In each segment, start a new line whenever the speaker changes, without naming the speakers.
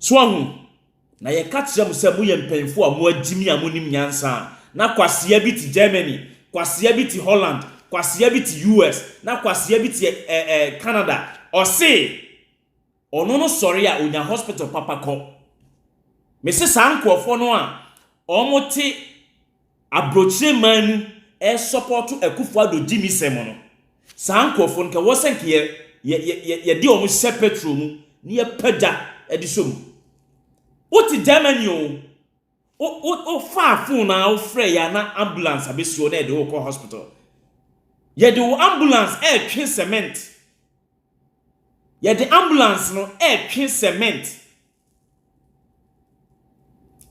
so ahu na ye ka kire mu se mu ye mpanfo a mu agimi a mu nim nyansa na kwasea bi ti Germany kwasea bi ti Holland kwasea bi ti US na kwasea bi ti Canada o se ono no sori a onya hospital papa ko me se sankofo no a omote abrochire man support Akufo-Addo Jimmy semo no sankofo nka wo senke ye di omo hye petrol mu ni ye pada edisom oti Germany o fa phone na o frɛ ya na ambulance abesio na de wo kɔ hospital ye de wo ambulance twe cement ye de ambulance no twe cement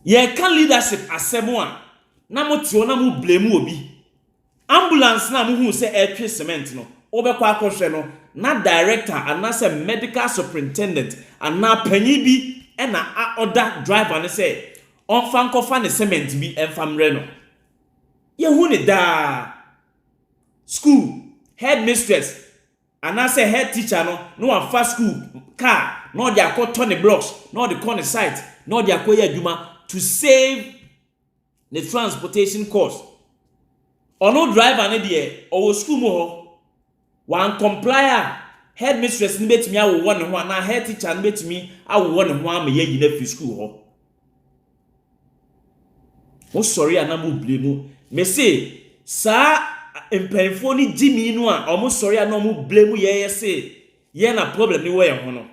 ye kan leadership asɛm a na motio na mo blame obi ambulance na mo hu sɛ twe cement no obekɔ akɔhwɛ no na director anase medical superintendent ana panyi bi na order driver ne sɛ onfa nkɔfa ne cement bi enfamre no ye hu ne da school headmistress anase head teacher no amfa school car no de akɔtɔ ne blocks no de kɔ ne site no de akɔyɛ adwuma to save the transportation cost ono driver ne de owo school mo ho wan comply headmistress ni betimi awo ne ho na head teacher ni betimi awo ne ho ama ye yina fi school ho mo sorry anamu blame me say sa empanfo ni Jimmy no a omo sorry anamu blame ye say ye na problem ni wo ye ho no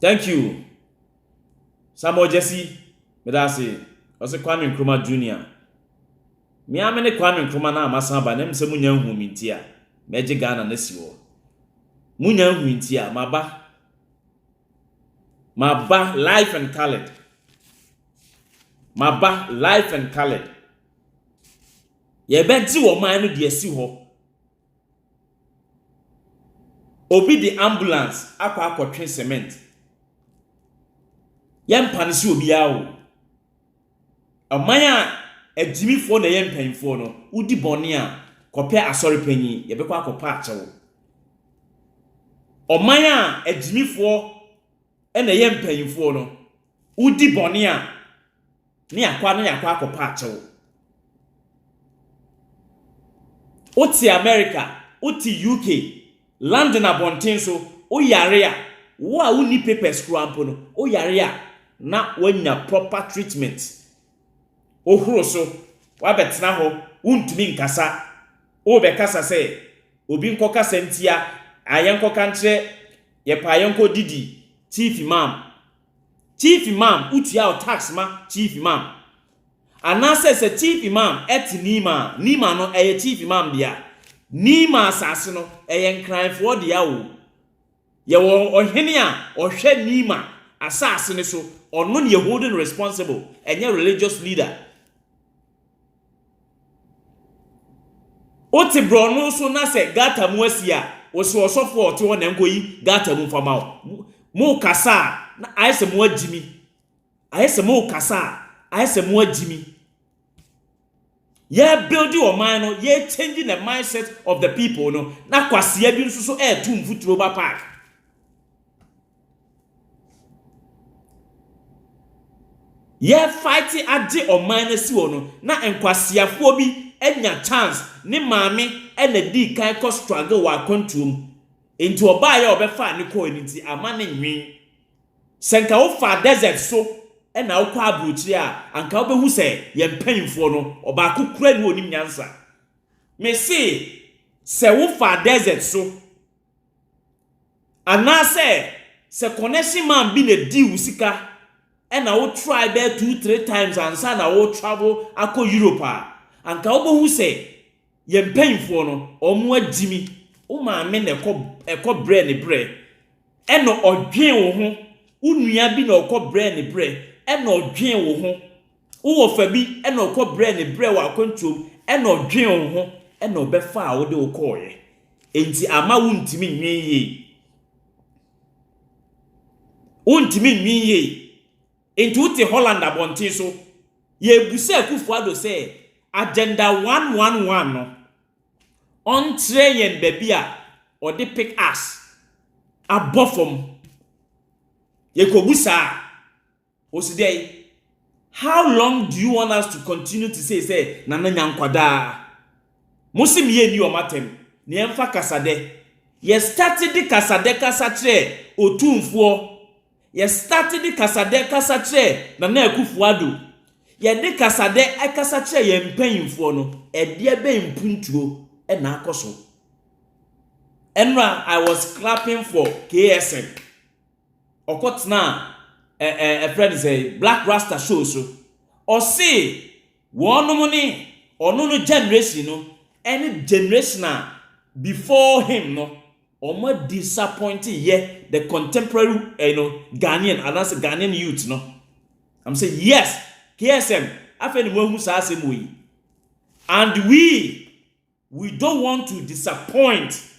thank you Samuel Jesse medase ose Kwame Nkrumah Junior mi amene Kwame Nkrumah na amasa ba na mse munya hu minti a meje Ghana na si wo munya hu minti a maba life and colored maba life and colored ye benti wo man no de asi ho obi the ambulance akwa cement yempa ne si obi awo amanya ejimifo na yempanfo no udi bone a kope asori panyi yebekọ akopa achewo omanya ejimifo na yempanfo no udi bone a ne yakwa akopa achewo oti America oti UK London abonten so o yare a wo a uni papers krampo no o yare a na wanya proper treatment ohuro so wa betena ho untumi nkasa o be kasa se obi nkoka sentia ayenko kantre ye pa ayenko didi chief imam utia o tax ma chief imam anase se chief imam nima no eye chief imam dia nima asase no eye nkranfo dia wo ye wo ohene a ohwe nima asase ne so ono ne holding responsible enye religious leader oti brono so na se gata mu asia oso osofo ote wo na nkoyi gata mu fama mu kasa na ayese mu agimi ayese mu kasa ayese mu agimi ye building o man no ye changing the mindset of the people no na kwasea bi nso so tum futuro ba park ye fighting ade o man na si wo no na enkwaseafo bi enya chance ni maame ena di kan ko struggle wa kontum enti oba ya obefa ni ko nti ama ne nwi senka wo fa desert so ena wo kwa abrochiri a anka wo behu se ye mpanfo no oba kokura ni onim nyansa me se wo fa desert so ana se connection man bi na di usika ena wo try be 2-3 times ansa na wo travel akọ Europe a anka wo behu se ye mpanfo no omo agimi o maame na ekọ bre ne bre eno odwen wo ho unua bi na okọ bre ne bre eno odwen wo ho wo fa bi eno okọ bre ne bre wa kontom eno odwen wo ho eno obefa a wo de okoye enti ama wuntimi nwenye wuntimi nwenye enti uti Holland abontin so ye busa Akufo-Addo se agenda 111 no on train baby a or they pick us above from Yekobusa Osidei. How long do you want us to continue to say Nana Nyankwada? Musim ye ni omatem. Ni emfa kasade. Ye started the kasade kasatre otumfuo. Ye started the kasade kasatre Nana Akufo-Addo. Ye de kasade kasatre ye mpanyimfuo no. Ede be mpuntuo e na akoso. Enra, I was clapping for KSM. Okotna a friend say Black Rasta show so. Or say one money or no generation no any generation before him no or more disappointed yet the contemporary Ghanaian and that's Ghanaian youth no. I'm saying yes, KSM I feel who say we and we don't want to disappoint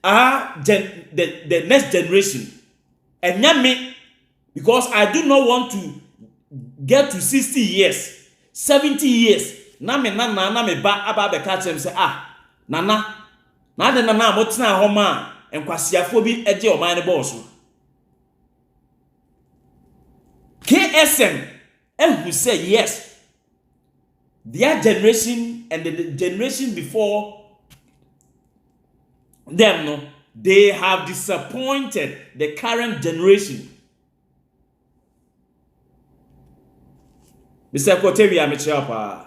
the next generation. And me, because I do not want to get to 60 years, 70 years. Na me ba aba be catch them say nana na de nana motena ho ma enkwasiafo bi eje oman ne boss. KSM who say yes, their generation and the generation before them no, they have disappointed the current generation. Mr. Kotevia Michapa.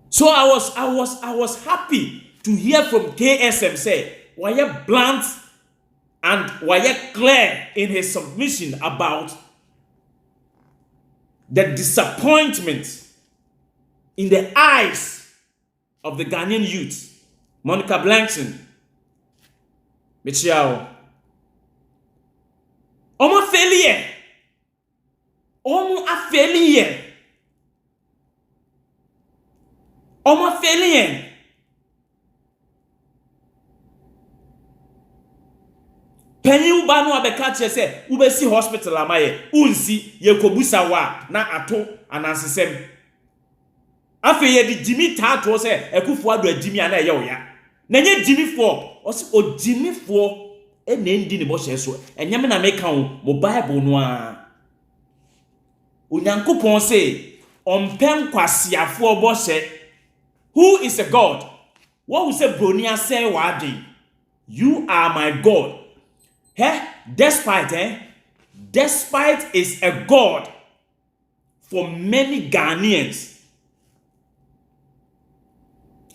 So I was happy to hear from KSM say why you blunt and why you clear in his submission about the disappointment in the eyes of the Ghanaian youth. Monica Blankson, Michiao. Omo failure. Omo a failure. Omo failure. Penny ubanu abekache se ubesi hospital amaye unsi yekobusa wa na ato anansesem. Afi ye di Jimmy tato se Akufo-Addo Jimmy ana ye oya. Na nye Jimmy for o Jimmy for e na ndi ne bo hye so. Enye me na me kan mo Bible no a. Onyankopon say ompem kwasiafo bo hye. Who is a God? What we say bronia say wadi? You are my God. Despite is a God for many Ghanaians.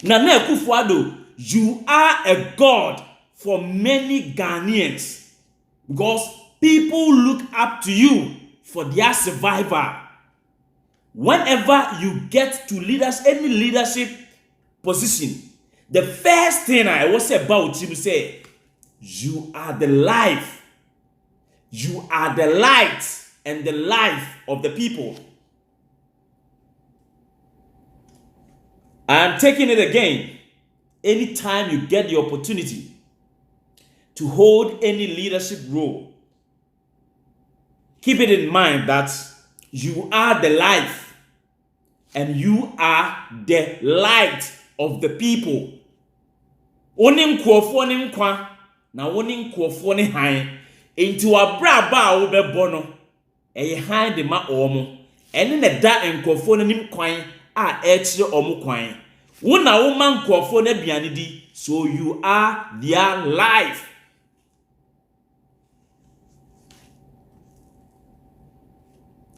Nana Akufo-Addo, you are a God for many Ghanaians because people look up to you for their survival. Whenever you get to any leadership position, the first thing I will say about you say, you are the life. You are the light and the life of the people. I am taking it again. Anytime you get the opportunity to hold any leadership role, keep it in mind that you are the life and you are the light of the people. Onim kwofo ne nkwa na onim kwofo ne han enti wabra ba wo bebo no eye han de ma omo ene ne da enkwofo no nim kwan a ekire omo kwan wo na wo man kwofo na biane di so you are their life.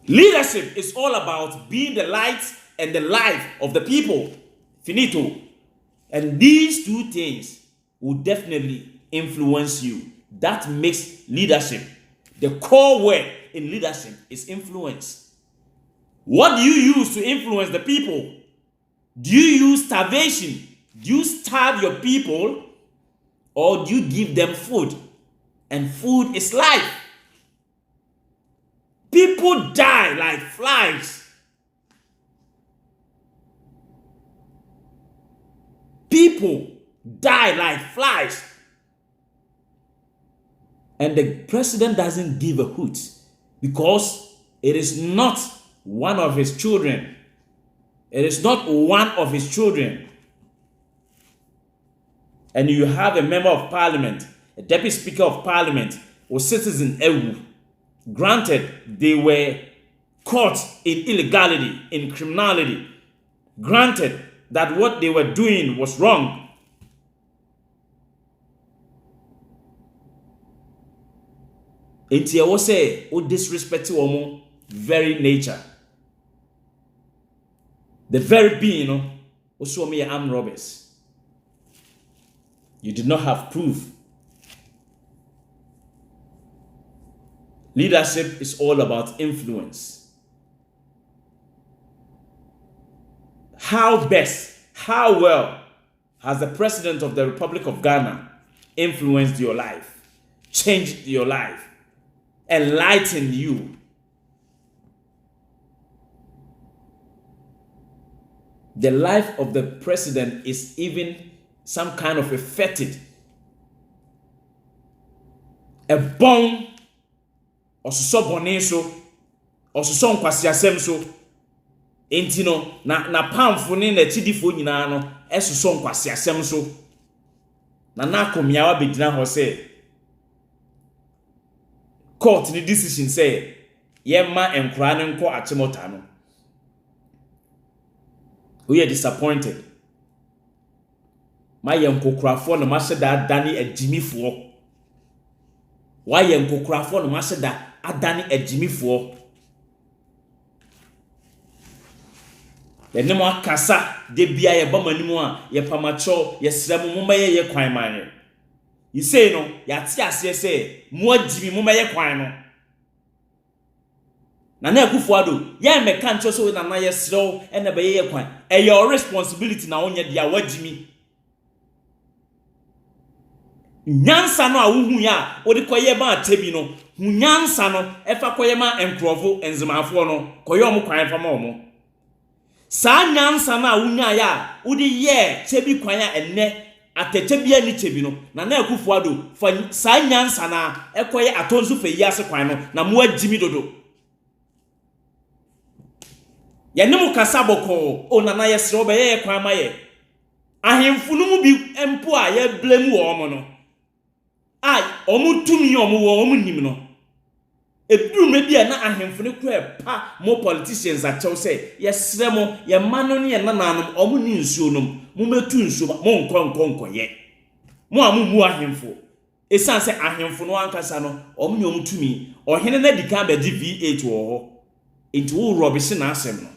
Leadership is all about being the light and the life of the people. Finito. And these two things will definitely influence you. That makes leadership. The core word in leadership is influence. What do you use to influence the people? Do you use starvation? Do you starve your people? Or do you give them food? And food is life. People die like flies. People die like flies. And the president doesn't give a hoot because it is not one of his children. It is not one of his children. and you have a member of parliament, a deputy speaker of parliament, or citizen Ewu. Granted, they were caught in illegality, in criminality. Granted that what they were doing was wrong. Enti I was say, o disrespect omo very nature. The very being, also me armed robbers. You did not have proof. Leadership is all about influence. How well has the President of the Republic of Ghana influenced your life, changed your life, enlightened you? The life of the president is even some kind of a fetid, a bone, or so boneso, or so nkwasiasem so. Enti no na pamfo ne na chidifo nyina no esoso nkwasiasem so. Na akomiawa begina ho say court ni decision say yemma enkura ne nko achimota no. We are disappointed. My yankokrafo no maseda adani ejimifo. Why yankokrafo no maseda adani ejimifo. Yenemo akasa de bia ye bamanimu a ye pamacho ye sremu mumba ye kwan manye. You say no, yati ase say mo ajimi mumba ye kwan no. Na Akufo-Addo ye meka ncho so na ye srew e na be ye kwan. E your responsibility na onye dia wajimi. Nyansa no a wuhu ya odi koye ba atebi no. Nyansa no e fa koye ma enkrofo enzimafo no koye omo kwan fa ma omo. Sa nyansa na wunya ya odi ye tebi kwan ya enne atechebia ni tebi no na Akufo-Addo fa sa nyansa na ekoye atonsu fe yase kwan no na mo ajimi dodo. Yenemu kasaboko o nana yesre obe ye kwan maye. Ahemfunu mu bi empo a ye blame wo omo no. Ai omu tumi omu wo omu nim no. Eburu me bia na ahemfunu kura pa mo politicians a chew say yesre mo ye mano ne ye nananom omu ni nsuo nom mo metu nsuo mo nkonkonko ye. Mo amu ahemfo. Esan say ahemfo no ankasa no omu ni omu tumi ohene na dika be di V8 wo ho. Enti wo robisi na asem no.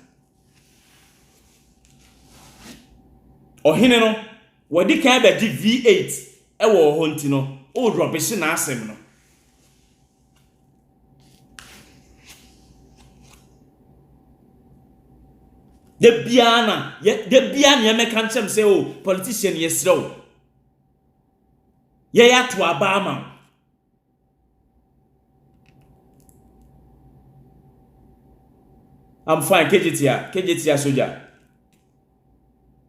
Ohene no wadi kan be di V8 e wo ho nti no o robisi na asem no. De biana ye meka nchem say o politician yesrew. Ye ya to abama. I'm fine, KJT soldier.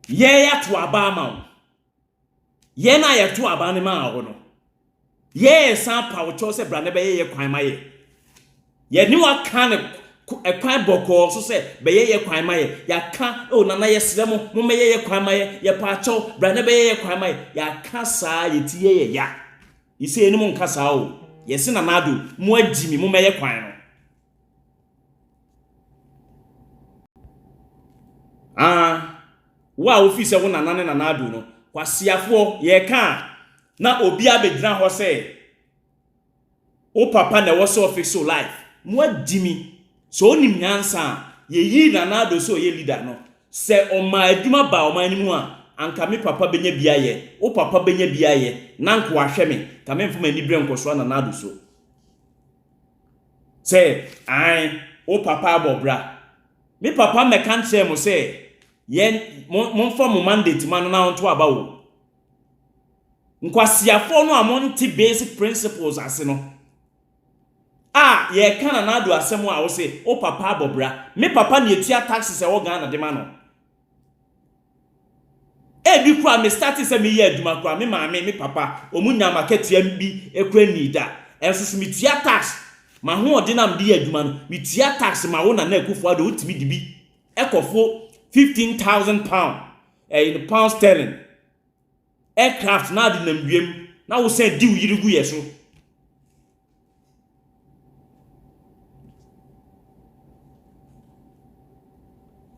Ye ya to abama. Ye na ye to abane ma ho no. Ye san pa wo cho se bra ne be ye kwan maye. Ye ni wa kan e kwan boko so se be ye kwan maye. Ya ka o nana ye sremo mo me ye kwan maye. Ye pa cho bra ne be ye kwan maye. Ya ka sa ye ti ye ya. You say ni mo nka sa o. Ye se nana do mo ajimi mo me ye kwan no. Wa office wo nanane na adu no kwasiafo ye ka na obi abegina ho se o papa na wo so office so life mo adimi so onim nyansa ye yi na adu so ye leader no se o ma aduma ba o ma nimu a anka me papa benya bia ye o papa benya bia ye na nko ahwe me ka me mfoma ni bre nko so na adu so se ai o papa abobra me papa me kan che mo se yen mon form mandate man na onto aba wo nkwasiafo no amonte basic principles ase no ye kana na adu asem a wo se o papa abobra me papa na etua taxes e wo Ghana de ma no e bi kura me start se me ye aduma kura me maame me papa omunya market yam bi ekura nida enso me tua tax ma ho odinam de aduma no me tua tax ma wo na Akufo-Addo utimi dibi ekofo 15,000 pounds in pound sterling. aircraft na de namdwem na wo say di wo yirigu yeso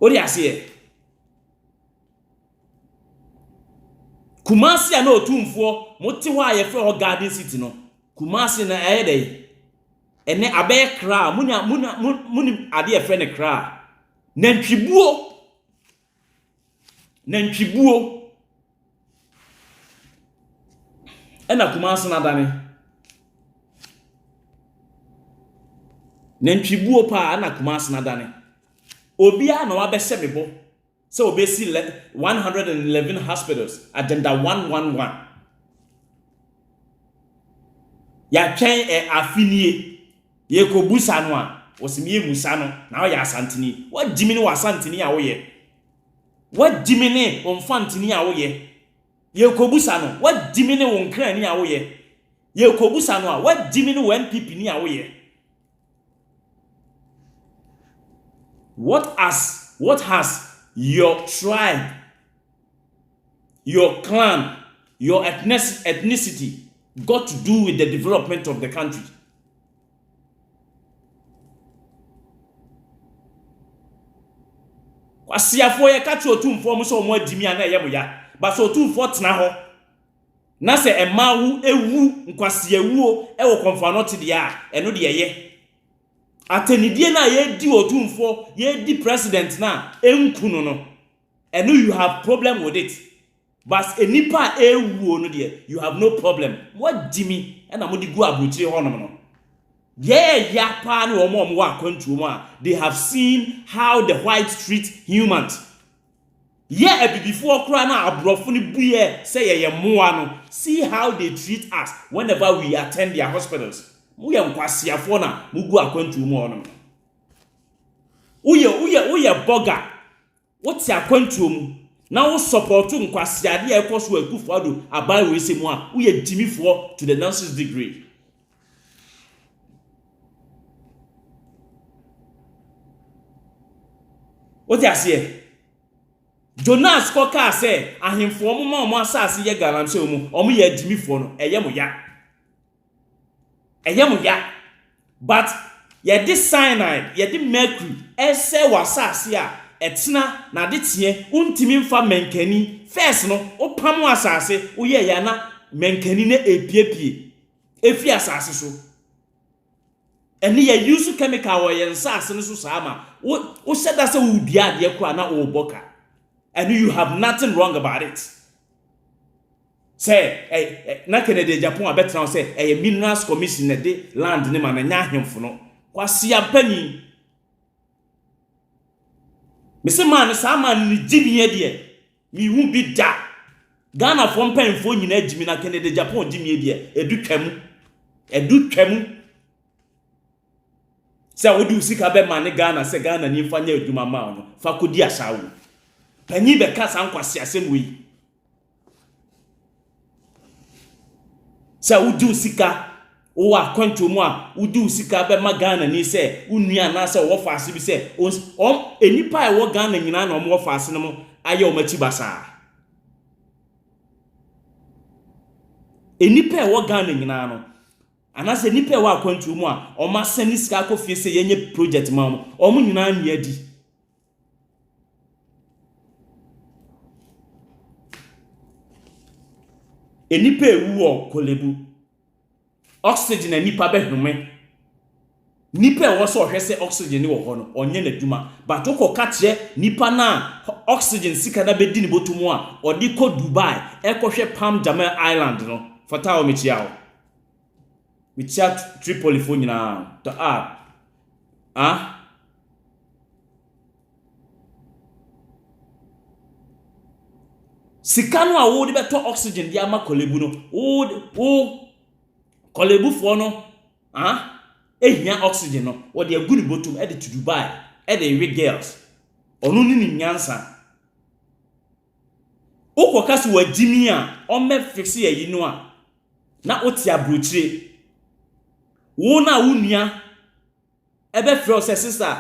odi ase Kumasi na otumfo mote ho ayefe ho Garden City no Kumasi na dey ene abe kra muni ade ye friend kra nantwibuo ena Kumasi na dane nantwibuo pa na Kumasi na dane obi a na wa be sebebo so obesi 111 hospitals agenda 111 ya twen afinie ye ko busa no a osimie musa no na o ya asantini wa jimini wa asantini a wo ye wa jimini onfantini a wo ye ye ko busa no wa jimini won kran ni a wo ye ko busa no a wa jimini won NPP ni a wo ye what has your tribe, your clan, your ethnicity got to do with the development of the country? Kwasiafo ye kachi otumfo mo so mo adimi ana ye moya ba so otumfo tena ho na se emawu ewu nkwasiawuo e wo konfanoti dia eno de ye atenidie na ye di otumfo ye di president na enkunu no eno you have problem with it but enipa ewu no de you have no problem what dimi na mo di gu abrochire ho no yeah ya pa ni omo wa kwantu mo a they have seen how the whites treat humans yeah before kra na abrofo ni buye say ye moa no see how they treat us whenever we attend their hospitals uye nkwasiafo na mugu akwantu mu ono uye boga woti akwantu mu na wo support nkwasiade ekoso akufado abai we se mu a uye dimifo to the nonsense degree woti ase Jonas koka se ahemfo mo asase ye galamse mu omo ye dimifo no eye mo ya but ye di cyanide ye di mercury ese wasase a etena na de tie untimi mfa menkani first no opam asase uye ya na menkani na epiepie efi asase so eni ye use chemical wo ye nsase no so sama wo sheda se wo bia de kwa na wo boka and you have nothing wrong about it. Say na Kennedy Japan abetra say minerals commission na de land ne ma na nya ahemfo no kwase apani me se man sa man ni jimiye de mi hu bi da Ghana fo mpanfo nyina jimi na Kennedy Japan jimiye de edutwam say wodi usika be man Ghana say Ghana ni mfa nya adwuma ma no fa kodi asawo panyi be ka san kwase asem wi sa udu sika o akwantu mu a udu sika be magana ni se unua na se wo faase bi se enipa e wo Ghana nyina na wo faase no mo aye o machi basa enipa e wo Ghana nyina no anase enipa e wo akwantu mu a o ma sani sika akofie se yenye project ma mo o mo nyina na adi enipa ewu o kolebu oxygen enipa behume nipa e wo so hwese oxygen ni wo ho no onye na duma but okoka kire nipa na oxygen sika na bedi ni botumu a odi ko Dubai ekohwe Palm Jamal Island no fata o mechia o mechia Tripoli fo nyina to sikano a wo de beto oxygen dia ma kolebu no wo kolebu fo no ehia oxygen no wo de agu ni botum e de to Dubai e de we girls onu ni nyansa ukoka si wajimi a o me fixe ye yinu a na oti abrochire wo na wunua ebe fro se sister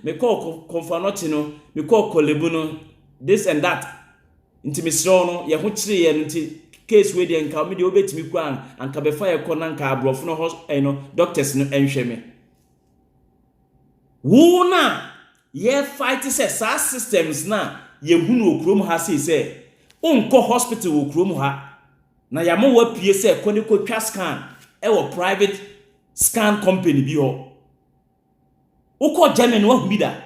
me call confanoti no me call kolebu no this and that inti misro no ye ho kire ye nti case we dey nka me dey obetimi kura anka be fa ekọ na nka abrofo no doctors no enhwe me wo na ye fight say sa systems na ye hunu okrom ha say onko hospital okrom ha na ya mo wa pie say ekọ ne ko twa scan e wo private scan company bi ho uko Germany wa humida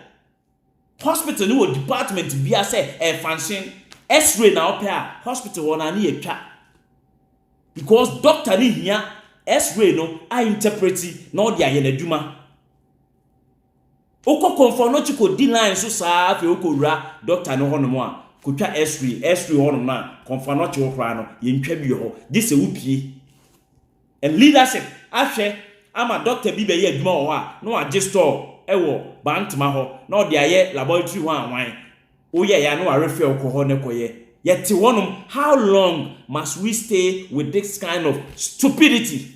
hospital ni wo department bi ase e function x-ray na opia hospital wona na yetwa because doctor ni hia x-ray no I interpret na odi aye naduma uko confirm no chiko di line so saa fe uko wura doctor no hono mo a kotwa x-ray hono na confirm no chiko kra no ye ntwa bi ho this e wupie and leadership ahwe ama doctor bi be ye aduma ho a no age store ewo bantma ho na odi aye laboratory ho anwan o ye ya no arefe okoho ne koye yet wonum how long must we stay with this kind of stupidity?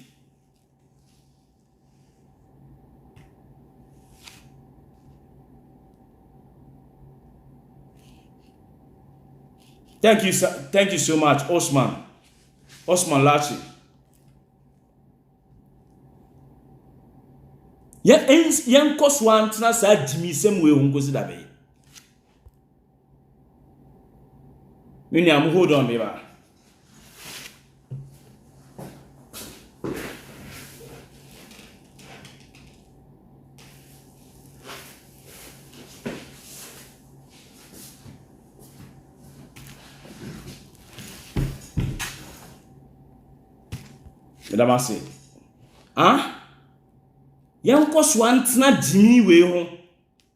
Thank you so much, Osman Lachi. Yan koswan tna sa jimi sem we hunkosi da be. Mini am hold on me ba. Medamase. Yanko swantna jimi we ho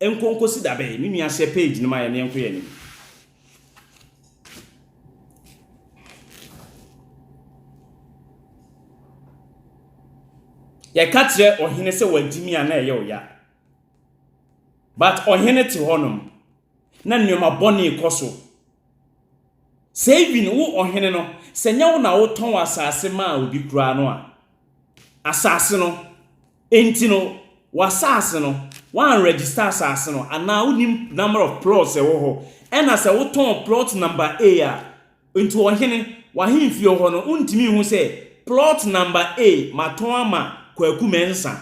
enkonkosi da be mi nua share page no ma ye ne enko ye ni ye katre ohene se wajimi ana ye oya but ohene te honum na nneoma boni koso saving wo ohene no senya wo na wo ton asase ma obi kura no a asase no enti no wasase no one register asase no ana unim number of plots e wo ho ena se wo ton plot number A a enti ohene wa himfi ho no untimi hu se plot number A maton ama kwaku mensa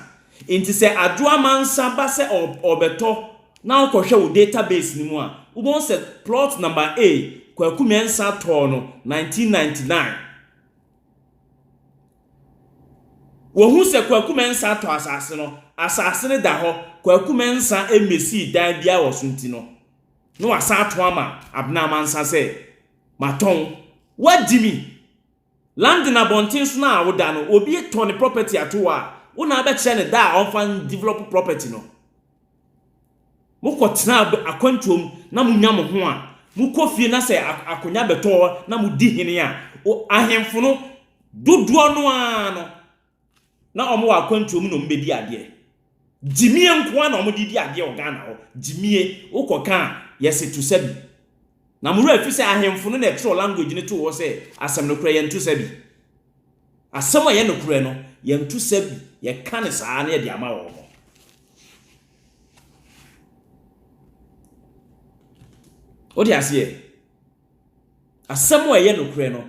enti se adwoa mansa ba se obeto na ukohwe wo database ni mu a ubon se plot number A kwaku mensa to no 1999 wohu se kwaku mensa to asase no asase ne da ho kwaku mensa emesi dan bia wo sunti no no asa to ama abna mansa se maton wadimi land na bontin so na woda no obi to ne property ato a wo na be kire ne da on fan develop property no mukotena akwantuom na munya mo ho a mukofie na se akonya beto na mudi hene a ahemfo no dodo no a no na omo wa akwantuom no mbedi ade jimie nko na omo didi ade o Ghana ho jimie ukoka yesi to sabi na muru afi se ahemfo no na extra language ne to wo se asem no kura ye nto sabi asem a ye no kura no ye nto sabi ye ka ne saa na ye de ama wo odi asiye asem a ye no kura no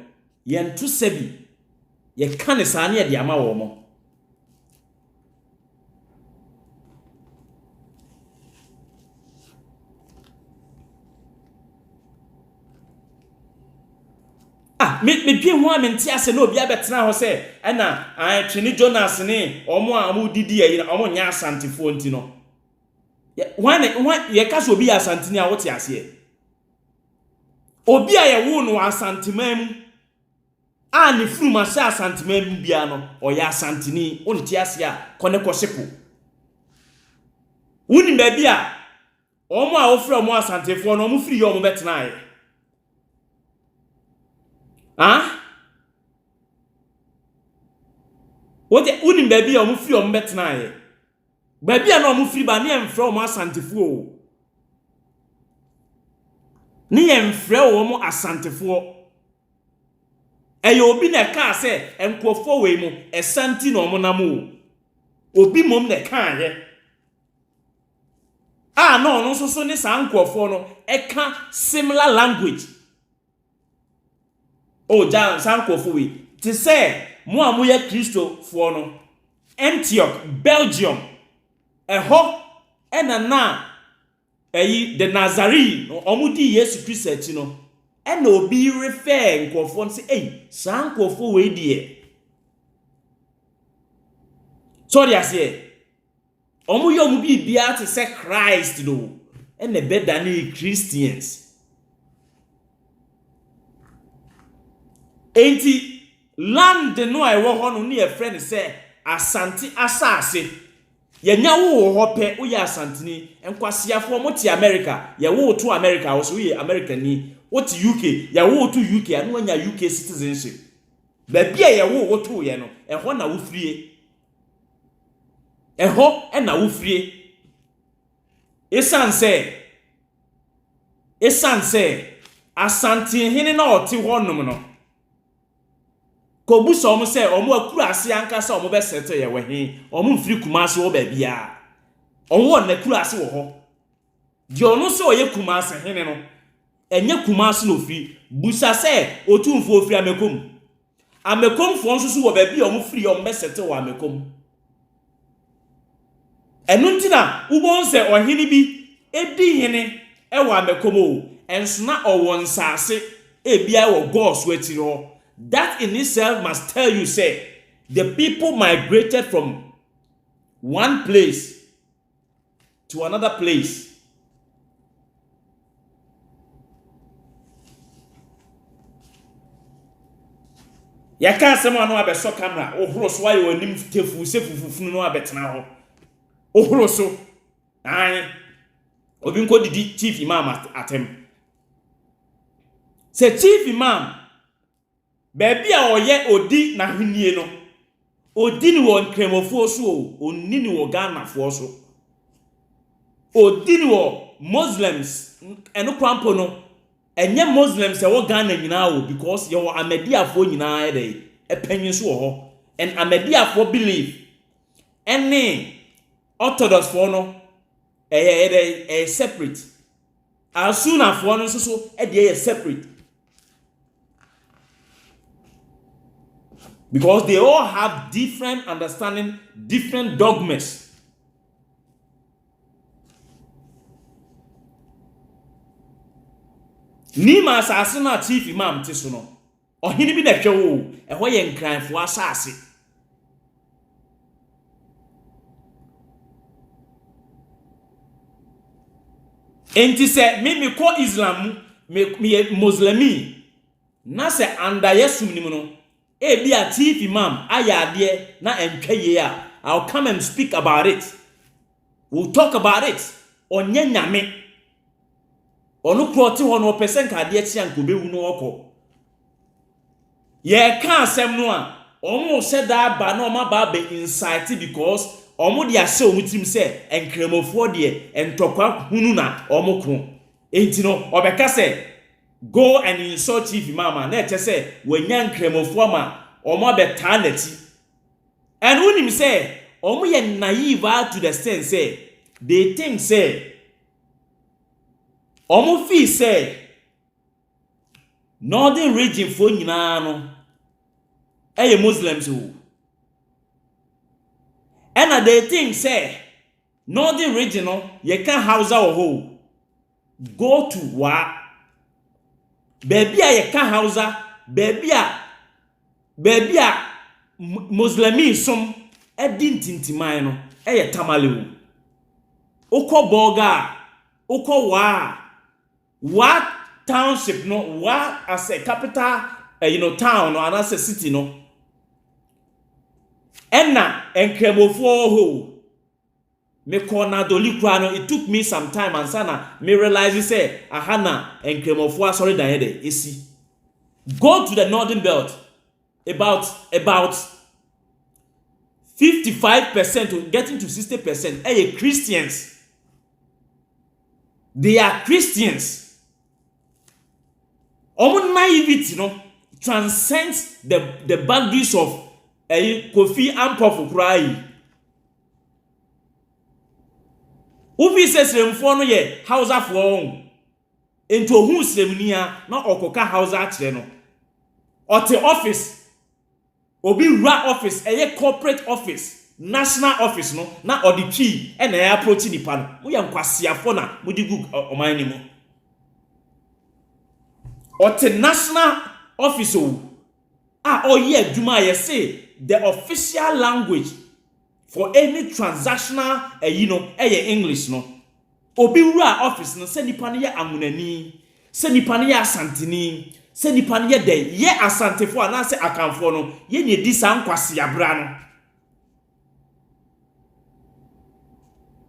ye nto sabi ye ka ne saa na ye de ama wo mo me pie ho amenti ase na obi abetena ho se na Twini Jonas ne omo a mo didi ayi na omo nya asantefo nti no ye ka so obi asanteni a wote ase obi a ye wo no asantemam a ne furu ma sha asantemam bia no oya asanteni onti ase a kone koshepo wuni ba bia omo a ofre omo asantefo no omo firi yo omo betena aye wote unim baby omu free omu betena ye baby na omu free ba ne emfre omu asantefo ne emfre omu asantefo eyo obi na ka se enkofo we mu esanti na omu na mu obi mom na ka ye no no so ne sa nkofo no eka similar language oh ja sankofo we te say mo amoye Kristo fo no Antioch Belgium eho na the Nazarene omudi Yesu Kristo ati no na obi refer nkofo say sankofo we die so they say omu yo mu bibia te say Christ no na better than Christians. Enti land no a ewo ho no ne ye friend say Asante asase ye nya wo ho pe wo ye asanteni enkwasiafo mo ti America ye wo to America wo so ye American ni wo ti UK ye wo to UK anu anya UK citizenship ba bia ye wo to ye no eho na wo frie eho na wo frie esanse asante hene na oti ho nom no kobu so mo se omo akuru ase anka se omo be settle ye wehe omo mfiri kumase wo ba bia onwo na akuru ase wo ho di ono se oye kumase hene no enye kumase no fi busa se otumfo ofiri amekom fo nso wo ba bia omo firi omo be settle wo amekom enu ntina ubon se ohene bi edi hene e wo amekom o enso na owo nsase e bia wo gods wetiri ho. That in itself must tell you, say, the people migrated from one place to another place. Ya can't say no abeso camera. Ohuro so why you nim tefu sefufu no abetena ho. Ohuro so. Ai. Obi nko didi chief imam atem. Say chief imam baby a oye odi na henie no odi ni won kremofo so onni ni wo Ghana fo so odi ni wo Muslims eno kwampo no enye Muslims e wo Ghana nyina wo because ye wo Ahmadiyafo nyina e dey epanyin so wo ho and Ahmadiyafo believe any Orthodox for no separate as soon as for no so e dey separate. Because they all have different understanding, different dogmas. Nima asasina chief imam tisono. Ohini bi na hwe wo, eho ye nkranfo asase. Enti se me ko Islam me Muslimi na se anda yesum nim no be a chief imam ayade na entwaye a I'll come and speak about it. We'll talk about it. Onye nyame onu proti ho no person ka de chia nkobewu no okọ ye ka asem no a omo se da ba na oma ba be insight because omo de ase omo tim se enkremofo de entokwa hunu na omo ko enti no obeka se go and insult chief imam na eche say wanya nkremofo ma omo abeta nati and unim say omo ye naive to the sense say they think say omo feel say northern region fo nyina no eye Muslims o and they think say northern region no ye can Hausa or ho go to wa baby a ye ka Hausa baby a Muslimi som edi ntintiman no eye tamale wo ukọ boga ukọ wa township no wa as a capital town or as a city no enna enkremofo ho me kona doli kwa no it took me some time and sana me realize say ahana enkremofo asori dan here esi go to the northern belt about 55% to getting to 60% are Christians. They are Christians. Omo naivety transcends the boundaries of Kofi Ampofu cry. Ubi says remfo no ye Hausa for into who seminia na okoka Hausa kire no. or the office obi ra office corporate office national office no na or the key and approach nipa no mo ye nkwasiafo na mo di gu oman ni mo or the national office ye adwuma ye say the official language for any transactional English no obi ra office no se nipa no ye amunani se nipa no ye asantini se nipa no ye de ye asantefo na se akamfo no ye ne di sa nkwasiabra no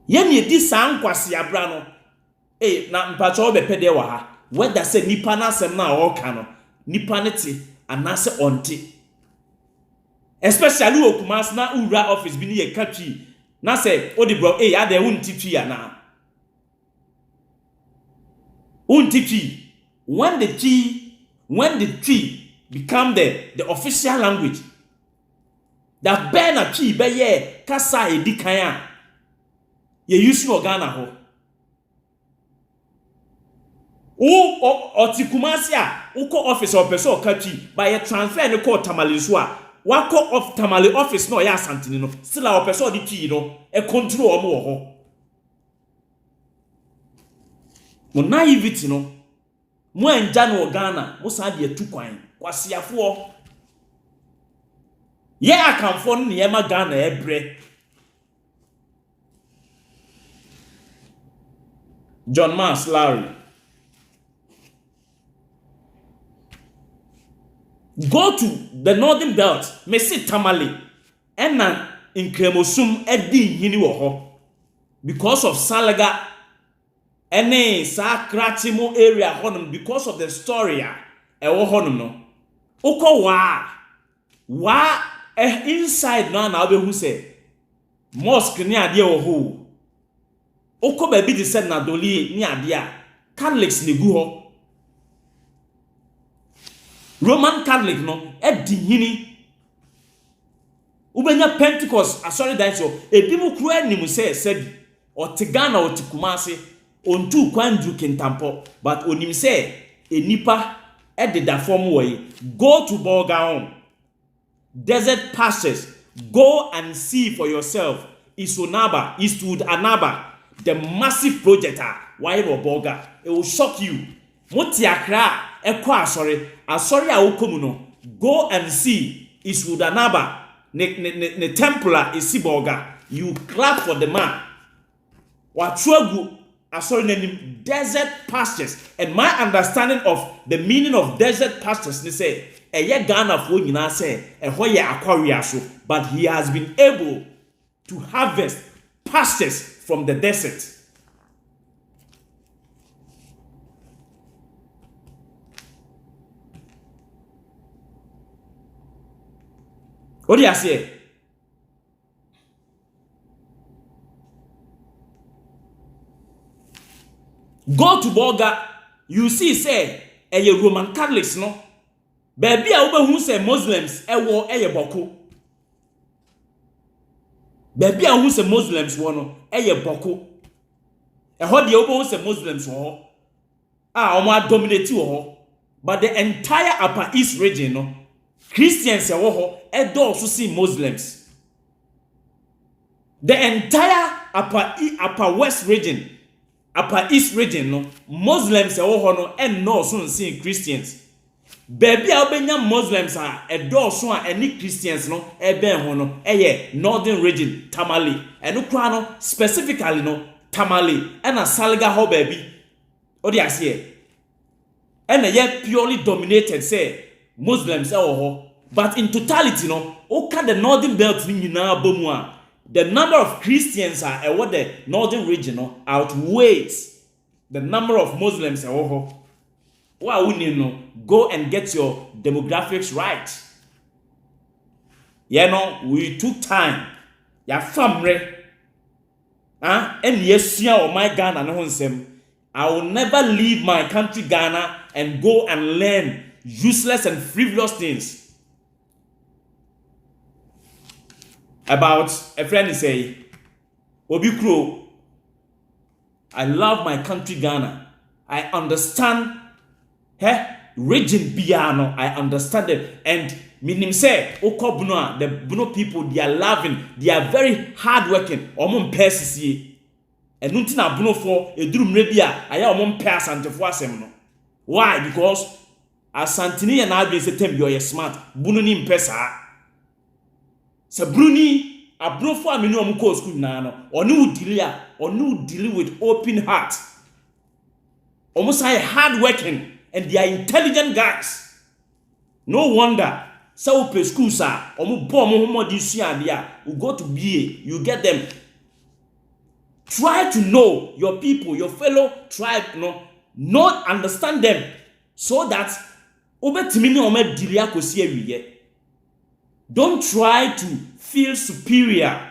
ye ne di sa nkwasiabra no na mpacho be pede wa ha whether se nipa na asem na o ka no nipa ne te anase onte especially okumas na ura office bi ni ye katwi na se odi bro ade wunti twi ana wunti twi when the tree become the official language that ben a tree be ye kasa edikan a ye use no Ghana ho o tikumasi a uko office o person katwi by ye transfer no call tamale so a wako of tamale office no ya asantini no still a person di twi no e control o mo ho mo naivety no mo anja no Ghana mo sa de atukwan kwasiafo ye akamfo no ye ma Ghana ebre John Mars Larry go to the northern belt me sit tamale ena inkremosum edi hini wo ho because of Salaga ene sa Kratimo area honum because of the story wo honum no uko wa inside na obehu say mosque ni ade wo ho uko ba bi de said na doli ni ade a Catholics ne gu ho Roman Catholic no edi hini ubenya Pentecost asori dan so ebi mu kru anim say said o tigana o tikumase ontu kwandru kentampo but onim say enipa ededa form way go to Bolgaon desert pastures go and see for yourself Isonaba Eastwood Anaba the massive project why Bolga it will shock you Motiakra ekwa asori a wokomu no go and see Eastwood Anaba ne temple isi Bolga you clap for the man watruagu asori nanim desert pastures and my understanding of the meaning of desert pastures ni say eye Ghana fo nyina say eho ye akwaria so but he has been able to harvest pastures from the desert. What do you say? Go to Bolga, you see say a Roman Catholics no. Baby a who say Muslims ewo boko. Baby a who say Muslims wono boko. E ho de who say Muslims wo. Omo dominate wo. But the entire Upper East region no Christians e wo ho e do also see Muslims. The entire Upper West region Upper East region no Muslims e wo ho no and no so see Christians. Baby a obenya Muslims e do so any Christians no e ben ho no northern region Tamale eno kwa no specifically no Tamale and a Salga ho baby odi ase e purely dominated say Muslims e wo ho but in totality no oka the northern belt ni nyina abomu a the number of Christians are what the northern region no outweighs the number of Muslims wo ho. Wa wuni no go and get your demographics right. We took time. Ya famre. And yesua o my Ghana no nsem. I will never leave my country Ghana and go and learn useless and frivolous things. About a friend say, Obi Kro, I love my country Ghana. I understand region biano, I understand them. And meaning say, Okobuna, the Buno people, they are loving, they are very hardworking, omon persisi. And Nuntina Buno for a drum rebia, I am on pass and the why? Because as Santini and I be say you're smart, Bununi pesa. Se Bruni, a Bruno for me no mko school nano, or no deal with open heart. Almost hardworking, and they are intelligent guys. No wonder. So pe school sir, omo bo mo this year we go to BA, you get them. Try to know your people, your fellow tribe, not understand them, so that don't try to feel superior.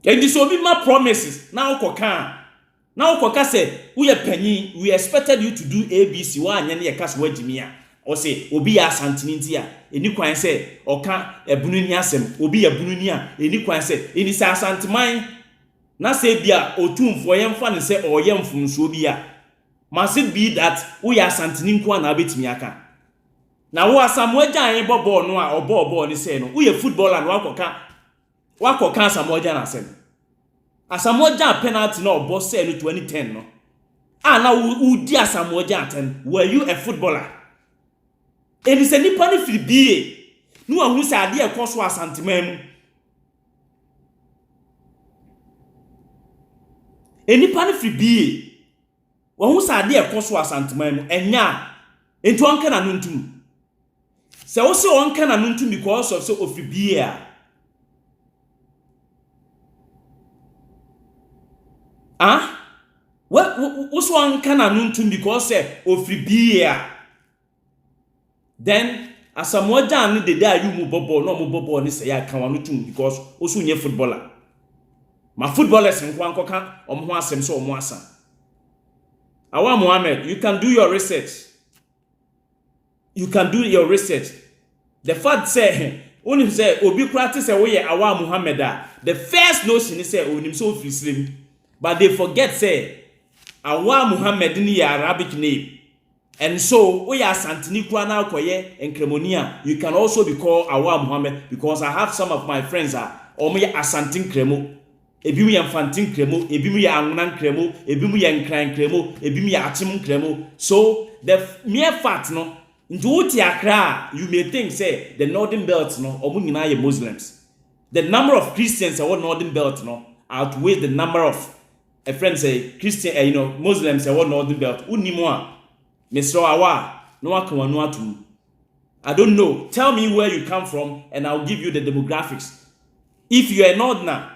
And this will be my promises. Now Koka say, we are penny, we expected you to do ABC, one and your cast word Jimia. Or say, Obi a Santinintia, any quine say, or can't a bununiasem, Obi a bununia, any quine say, any sa santimine. Na say bia otum for yem fan say or yem from Sobia. Must it be that we are Santinin kwa na bit miaka? Na wo asamoja en bobo no a obo ni say no. We a footballer and wakoka asamoja na say. Asamoja penalty no obo say no 2010 no. Ah na wo di asamoja 10. Were you a footballer? And it's a nipa ni firi bie. No ahu say ade e koso asanteman mu. Enipa ni firi bie. Wahu say ade e koso asanteman mu enya enti onka na nuntum. Se wo se onka na nuntum because of so ofiri bie a. Ah? Wo so onka na nuntum because say ofiri bie a. Then asamoja ni de da you mu bobo no mu bobo ni say ya kan wanu tum because osu nye footballer. Ma footballers nko ankoka omo ho asem so omo asa. Awa Muhammad, you can do your research. You can do your research. The fact say onim say obi practice say we Awa Muhammad the first notion is say onim so fislim. But they forget say Awa Muhammad ni Arabic name. And so, we are Santini Kwana Koye and Cremonia. You can also be called Awa Muhammad because I have some of my friends are Omoya Asantin Cremo, Ebimi Fantin Cremo, Ebimi Angunan Cremo, Ebimi Yankran Cremo, Ebimi Atim Cremo. So, the mere fact, no, into Accra, you may think, say, the Northern Belt, no, Omunina Muslims. The number of Christians in Northern Belt, no, outweighs the number of a friend say Christian, Muslims in Northern Belt. Unimwa. Mr. Awa, no atu. I don't know. Tell me where you come from and I'll give you the demographics. If you are Northerner,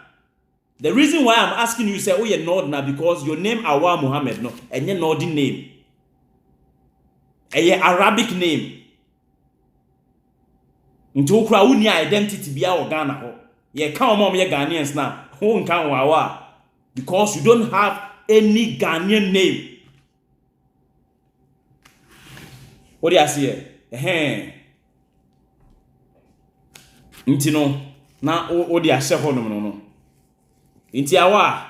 the reason why I'm asking you say, oh, you're Northerner because your name Awa Muhammad, no, and your Northern name. And your Arabic name. Into ukra uni identity biya o Ghana ho. Ye kan mom ye Ghanaians na. Ho nkan wawa. Because you don't have any Ghanaian name. What do you see? Inti no na o di ahye ho no. Inti awa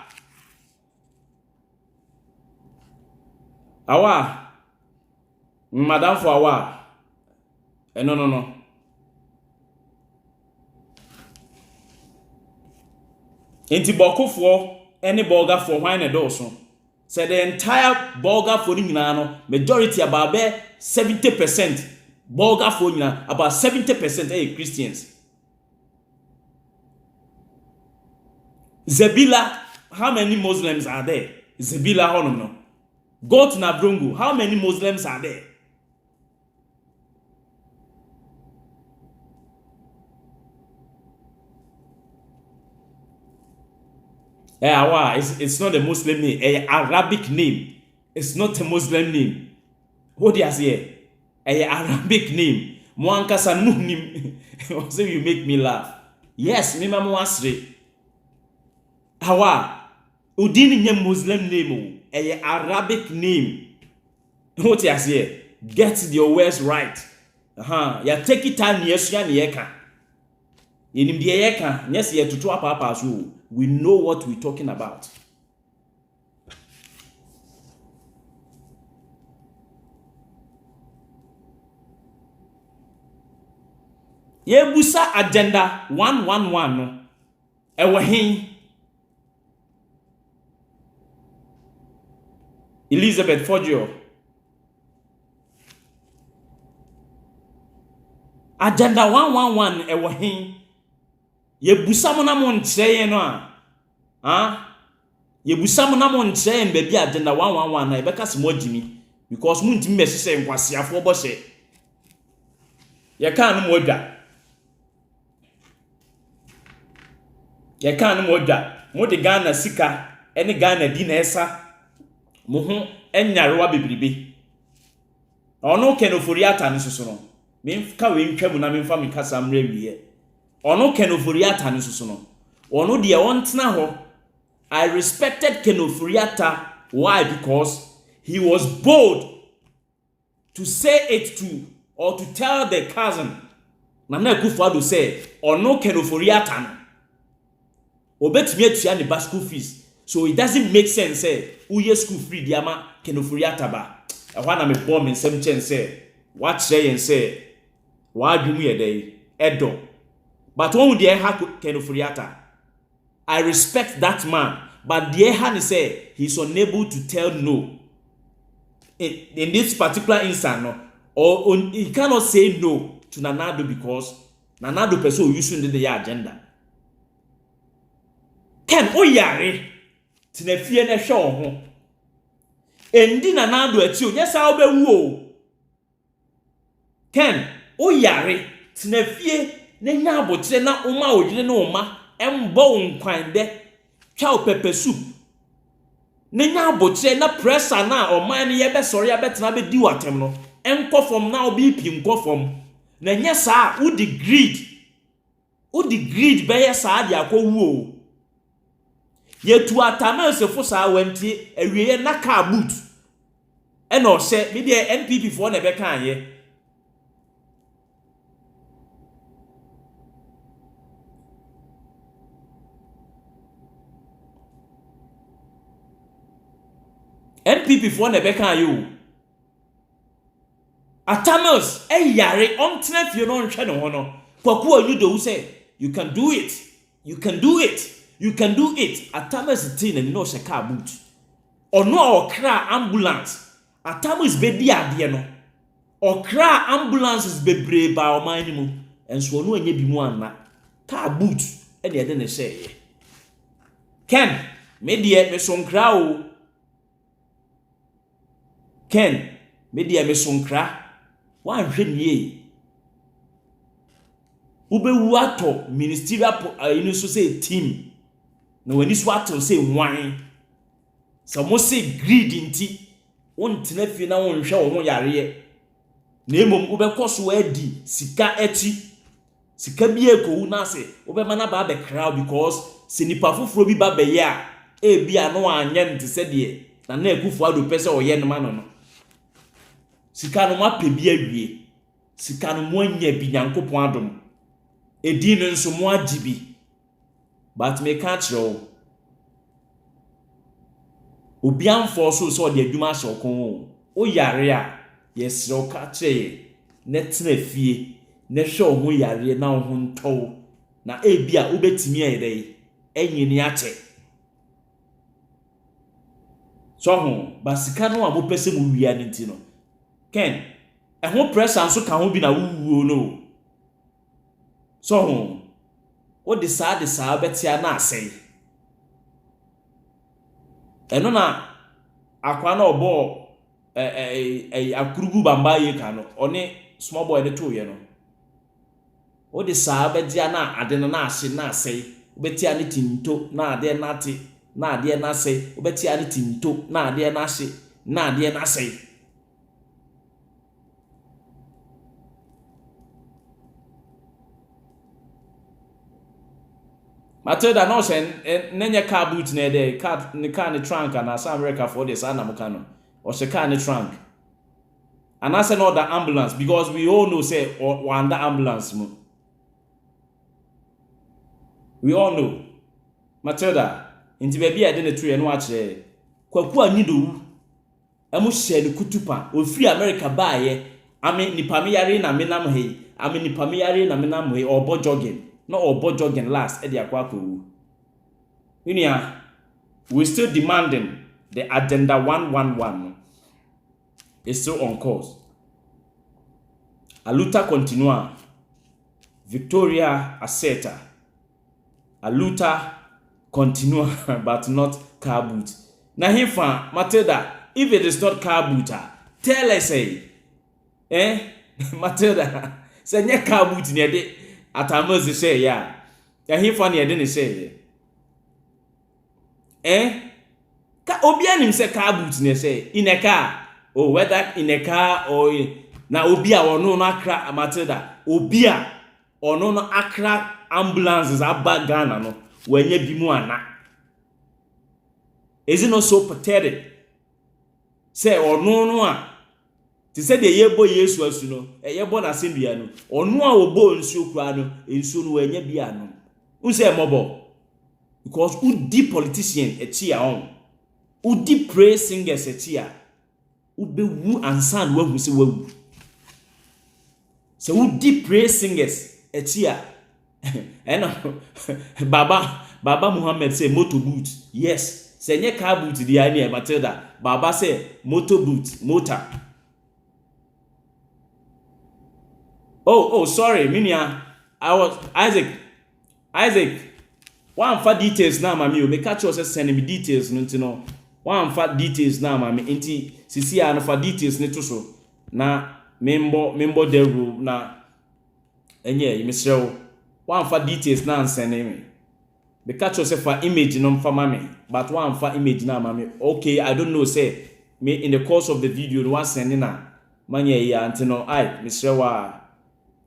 madam for awa. No. Inti bokofo any burger for wine and also. Say the entire burger for no majority about 70% burger for about 70% Christians. Zebila, how many Muslims are there? Zebila Honono. Go to Nabrungu, how many Muslims are there? It's not a Muslim name, an Arabic name. It's not a Muslim name. What do you say? An Arabic name. Mwanka sanunim. So you make me laugh. Yes, me mama wasre. Awa, udini nye Muslim name, an Arabic name. What do you say? Get your words right. Ya take it time yesu ya niyeka. Yenim diye yeka, nyesi ye tutu apa so. We know what we're talking about. Yebusa agenda 111 no. Ewo hen. Elizabeth Forjo. Agenda 111 ewo hen. Yebusa mo na mo nkyerɛ no a. Yebusa mo na mo nkyerɛ baby agenda 111 na ebeka se mo agimi because mo ntimi mesese nkwasiafo bo hye. Ye kan no mo dwa. Ye kan no mo dwa. Mo de Ghana sika ene Ghana di na esa mo ho enyarewa bebribe. Ono kenoforiata ne soso no. Me ka we ntwam na me mfa me kasa mra wiye. Ono kenoforiata ne soso no. Ono de wontena ho. I respected Kenoforiata. Why? Because he was bold to say it to or to tell the cousin. Nana Akufo-Addo say, ono Kenoforiata no. Obetumi atua ne ba school fees. So it doesn't make sense say uye school free diama Kenoforiata ba. Ehwa na me bom nsem chen say, what say yen say, wa adwumu ye dey edo. But when we ha Kenoforiata, I respect that man, but the hand say he's unable to tell no. In this particular instance, no, or he cannot say no to Nana Addo because Nana Addo person using the agenda. Ken oyare tinefie na hwe ho. Endi Nana Addo ati o nyesa obewu o. Ken oyare tinefie na nya abotre na oma odwene na oma embo nkwan de twa pepper soup nenya abotre na pressure na oman ye be sori abetena be di watem no enkofom na obi pi nkofom na nya saa wo the greed be ye saa dia akwu o yetu atama sefo saa wanti awieye na ka boot e na o se me de NPP fo na be kan ye NPP for na beka you Atamos yare ontena fie no nhwe ne ho no kwaku anyudo say you can do it Atamos tin and no se car boot ono okra ambulance Atamos be di ade no okra ambulances bebre ba o man ni mu enso ono anya bi mu anna car boot e de ne say Ken me de me sonkra o Ken, media me sonkra, wan hwe nie. Ubewu ato ministerial inu so say team. Na wani so ato say wan. Samo say greed nti, wontena fie na wonhwe wo yare. Na emom ubekɔso adi sika ati. Sika bi ekowu na se, ubema na ba be crowd because se nipa foforo bi ba be ye a, e bia no anya nti se de na Akufo-Addo pese oye no ma no. Sika no ma pebi awie sika no mo anya bi Nyankopon adom edi no nso mo agibi but me ka kire obi amfo so de adwuma hye okon o yare a yesre o ka kire ne tena fie ne hwe o ho yare na o ho ntow na ebi a obetimi ayedai enyini ache so ho basika no a mo pese mo wia ne ntino Ken, ho pressure so ka ho bi na wuwo no. So ho, o de saa betia na asai. Eno na akwa na obo akurugu bamba ye ka no, one small boy ne to ye no. O de saa betia na ade no na ahye na asai. Betia ne tinto na ade na ate, na ade na asai. Betia ne tinto na ade na ahye, na ade na asai. Matilda no sen nenye car boot na dey car ne trunk and South America for this anamuka no or se car ne trunk and I say no the ambulance because we all know say one the ambulance mo we all know Matilda inti baby I dey true no ache kwaku anido emu hye ne kutupa o free America ba ye ame nipa me yare na me nam he amini pamiyare na mena mo obo jogging na obo jogging last e de akwa akwu unia we still demanding the agenda 111 is still on course. A luta continua. Victoria Aseta. A luta continua, but not car boot. Now hifa Matilda, if it is not car booter, tell us Matilda, say nye car boot ni de atamazi say ya. Ya hifa ni de ni say. Ka obi anim say car boot ni say in a car. Oh, whether in a car or na obi a ono no akra Matilda, obi a ono no akra ambulances aba Ghana no wenye bi mu ana. Is it not so pathetic? Say ono no a ti say de yebo Yesu asu no yebo na sembia no ono a obo nsuo kura no nsuo no wenye bi ano. Unse mobo because udi politician echi a on udi praise singers echi a ube wu ansan wahu se wahu. So udi praise singers echi a Baba Muhammad say motor boot. Yes. Say nye car boot di ani e Matilda. Baba say motor boot, motor. Oh, sorry, minia. I was Isaac. One for details na mami o. Me catch you say send me details no ntino. One for details na mami enti sisi a no for details ne to so. Na membo the room na enye yimsrew. One for details na send me. The catch yourself for image no for mommy, but one for image na mommy. Okay, I don't know. Say me in the course of the video, no one sending na manye ya antino. I Mr. Wa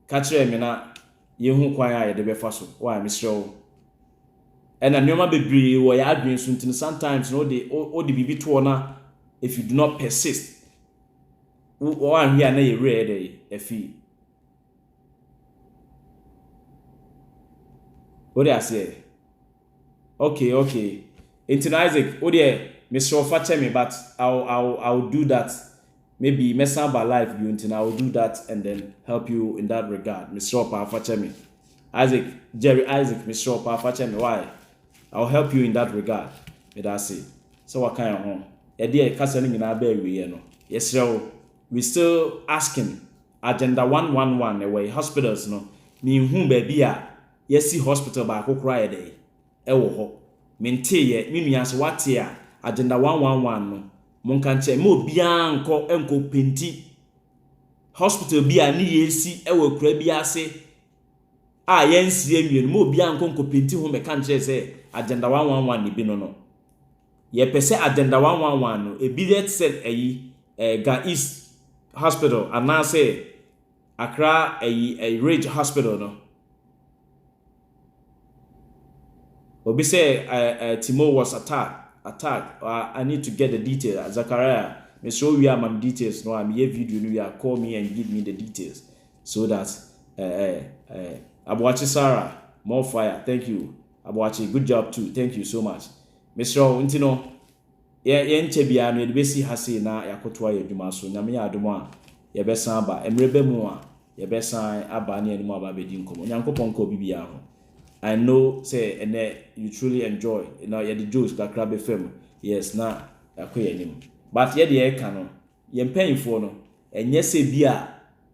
catch me na yehu kwaya de be faso. Why Mr. And a nyoma bebre wo ya adwen so ntino sometimes no the bibi to na if you do not persist. One here na ye ready efi. What do I say? Okay. Into Isaac, oh dear, Mr. Fache me, but I'll do that. Maybe mess up my life, you until I will do that and then help you in that regard. Mr. Fache me. Jerry Isaac, Mr. Fache me. Why? I'll help you in that regard. Me that say. So what kind of home? A dear casting in our baby, no. Yes, sir. We still asking agenda 111 away hospitals, no. Me whom baby yes see hospital by who cry a day. Ewo ho mente ye minua so wate a agenda 111 no monka nche me obia enko penti hospital bia ni yesi ewo kura bia ase a yensi enwie no me obia enko penti ho me kan nche se agenda 111 ni bi no ye pese agenda 111 no e bi that said Ga East Hospital and say Accra a Ridge Hospital no. Obi say Timo was attacked. I need to get the details. Zachariah, me show you my details. No, I'm here video. You call me and give me the details so that Abuachi Sarah, more fire. Thank you, Abuachi. Good job too. Thank you so much, Mr. Untino. Nchebia no edbesi hase na yakotwa yedwuma so nyame ya adoma ye besan ba emrebe mu a ye besan aba ne animu aba bedi nkomo nyankopon ko bibia ho. I know say and you truly enjoy you the jokes that crab FM. Yes na akoye nim but ye de ka no ye mpanyfo no enye se bia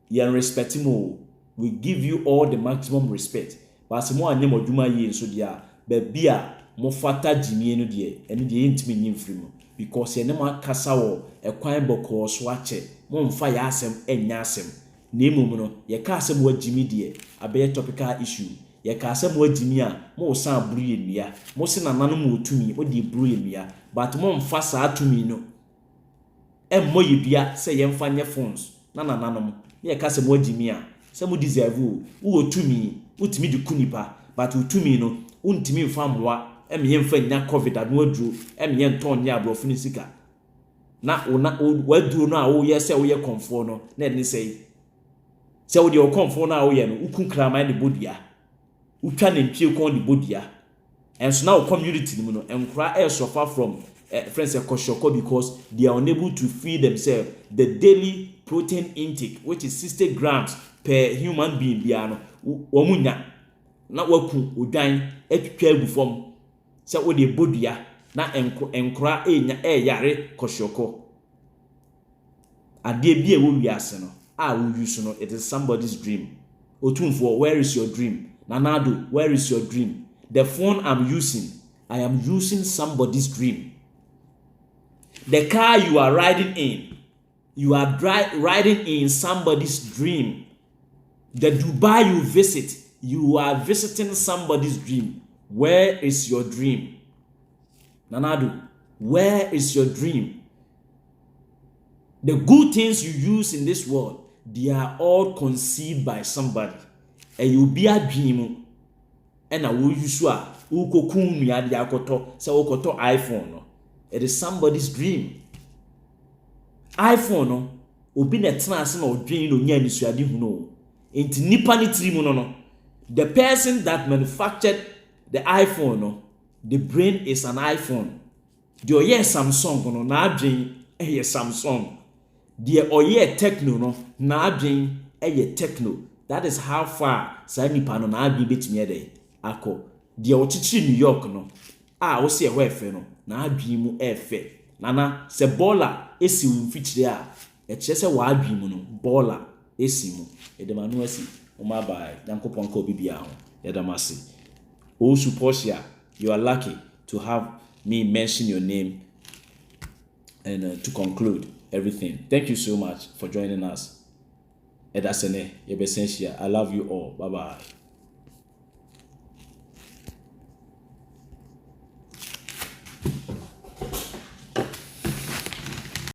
ye respect mo. We give you all the maximum respect but se mo anyem adwuma yi nso dia ba bia mo fata jimie no de ene de ntimi nyim firi mo because ye ne ma kasa wo ekwan boko so ache mo mfa ya asem enya asem na emum no ye ka asem wa jimi de abe topical issue ye ka asem wa jimi a mo san buru ye nua mo se nanano mo otumi mo de buru ye nua but mo mfa sa atumi no emmo ye bia se ye mfa nye phones na nanano mo ye ka asem wa jimi a se mo deserve wo otumi utumi de kunipa but utumi no untimi mfa mwa emye mfa nya covid adu aduro emye nton nya abrofo ni sika na waduro no a wo ye se wo ye konfo no na ni sei se wo de wo konfo no a wo ye no ukun krama de bodia utwa ne mpie kon de bodia enso na wo community ni mu no enkra air suffer from friends ekoshoko because they are unable to feed themselves the daily protein intake which is 60 grams per human being bia no womunya na waku odwan atwitwa agu fam se wo de bodua na enkora yare koshoko ade bia wo wiase no wo use no it is somebody's dream otumfo where is your dream nanado where is your dream the phone I am using somebody's dream the car you are riding in you are riding in somebody's dream the Dubai you visit you are visiting somebody's dream where is your dream nanado where is your dream the good things you use in this world they are all conceived by somebody and you be a dream and I will use ukokun nua de akoto se ukoto iPhone no it is somebody's dream iPhone no obi na tena ase na odwen no nya nisuade hu no enti nipa ni tiri mu no the person that manufactured the iPhone no the brain is an iPhone the oye Samsung no na adwen Samsung the oye Techno no na adwen Techno that is how far sa nipa no na adwen betimi ede akọ the ochichi New York no wo se ehwe efe no na adwen mu efe nana se baller esi wo mfichire a echese wa adwen mu no baller esi mu edemanu esi oma bai yankopon ko bibia ho yedamasi o supportia you are lucky to have me mention your name and to conclude everything. Thank you so much for joining us. Edasene yebesensia. I love you all. Bye bye.